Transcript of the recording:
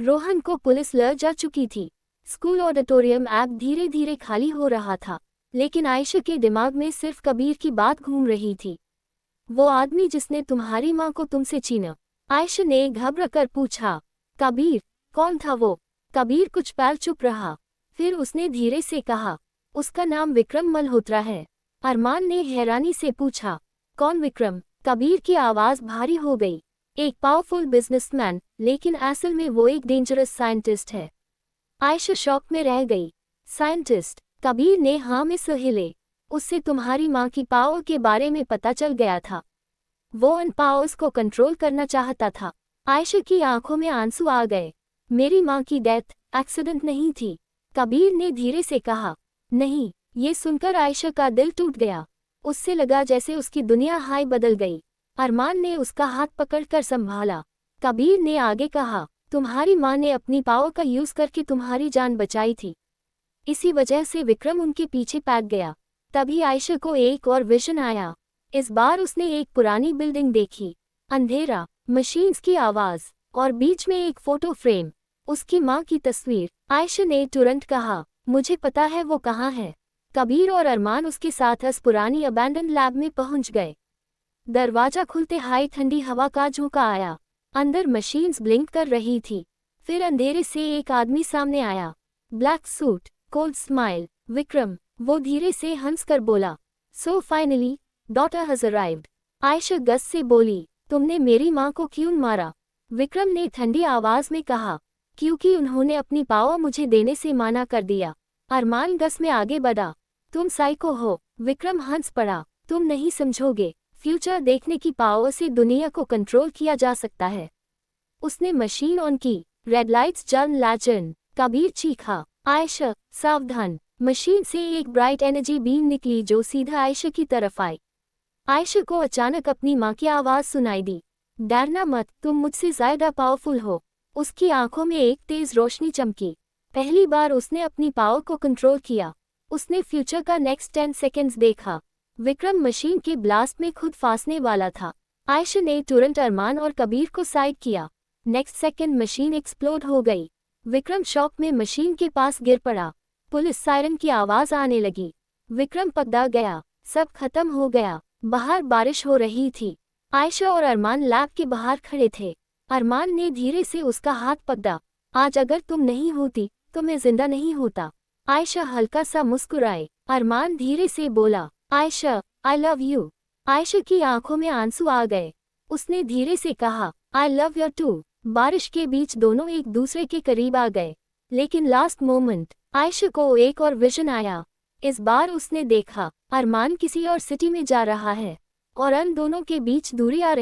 रोहन को पुलिस ले जा चुकी थी। स्कूल ऑडिटोरियम ऐप धीरे धीरे खाली हो रहा था, लेकिन आयशा के दिमाग में सिर्फ कबीर की बात घूम रही थी। वो आदमी जिसने तुम्हारी माँ को तुमसे छीना? आयशा ने घबरा कर पूछा। कबीर? कौन था वो? कबीर कुछ पल चुप रहा, फिर उसने धीरे से कहा, उसका नाम विक्रम मल्होत्रा है। अरमान ने हैरानी से पूछा, कौन विक्रम? कबीर की आवाज़ भारी हो गई। एक पावरफुल बिजनेसमैन, लेकिन असल में वो एक डेंजरस साइंटिस्ट है। आयशा शॉक में रह गई। साइंटिस्ट? कबीर ने हाँ में सिर हिले। उससे तुम्हारी माँ की पावर के बारे में पता चल गया था। वो उन पावर्स को कंट्रोल करना चाहता था। आयशा की आंखों में आंसू आ गए। मेरी माँ की डेथ एक्सीडेंट नहीं थी, कबीर ने धीरे से कहा। नहीं। ये सुनकर आयशा का दिल टूट गया। उससे लगा जैसे उसकी दुनिया हाय बदल गई। अरमान ने उसका हाथ पकड़कर संभाला। कबीर ने आगे कहा, तुम्हारी माँ ने अपनी पावर का यूज करके तुम्हारी जान बचाई थी। इसी वजह से विक्रम उनके पीछे पैक गया। तभी आयशा को एक और विजन आया। इस बार उसने एक पुरानी बिल्डिंग देखी। अंधेरा, मशीन्स की आवाज और बीच में एक फोटो फ्रेम, उसकी माँ की तस्वीर। आयशा ने तुरंत कहा, मुझे पता है वो कहाँ है। कबीर और अरमान उसके साथ उस पुरानी अबैंडन लैब में पहुंच गए। दरवाजा खुलते हाई ठंडी हवा का झोंका आया। अंदर मशीन्स ब्लिंक कर रही थी। फिर अंधेरे से एक आदमी सामने आया। Black suit, cold smile. Vikram, वो धीरे से हंसकर बोला। So finally, daughter has arrived. Ayesha गस से बोली, तुमने मेरी माँ को क्यों मारा? विक्रम ने ठंडी आवाज में कहा, क्योंकि उन्होंने अपनी पावर मुझे देने से मना कर दिया। अरमान गस में आगे बढ़ा। तुम साइको हो। विक्रम हंस पड़ा। तुम नहीं समझोगे, फ्यूचर देखने की पावर से दुनिया को कंट्रोल किया जा सकता है। उसने मशीन ऑन की। रेड लाइट्स जल लैचन। कबीर चीखा। आयशा, सावधान। मशीन से एक ब्राइट एनर्जी बीम निकली जो सीधा आयशा की तरफ आई। आयशा को अचानक अपनी माँ की आवाज़ सुनाई दी। डरना मत, तुम मुझसे ज्यादा पावरफुल हो। उसकी आंखों में एक तेज रोशनी चमकी। पहली बार उसने अपनी पावर को कंट्रोल किया। उसने फ्यूचर का नेक्स्ट 10 सेकेंड्स देखा। विक्रम मशीन के ब्लास्ट में खुद फांसने वाला था। आयशा ने तुरंत अरमान और कबीर को साइड किया। नेक्स्ट सेकेंड मशीन एक्सप्लोड हो गई। विक्रम शॉक में मशीन के पास गिर पड़ा। पुलिस सायरन की आवाज आने लगी। विक्रम पगड़ा गया। सब खत्म हो गया। बाहर बारिश हो रही थी। आयशा और अरमान लैब के बाहर खड़े थे। अरमान ने धीरे से उसका हाथ पकड़ा। आज अगर तुम नहीं होती तो मैं जिंदा नहीं होता। आयशा हल्का सा मुस्कुराए। अरमान धीरे से बोला, Ayesha, I love you. Ayesha की आंखों में आंसू आ गए। उसने धीरे से कहा, आई लव यू टू। बारिश के बीच दोनों एक दूसरे के करीब आ गए। लेकिन लास्ट मोमेंट आयशा को एक और विजन आया। इस बार उसने देखा, अरमान किसी और सिटी में जा रहा है और उन दोनों के बीच दूरी आ रही।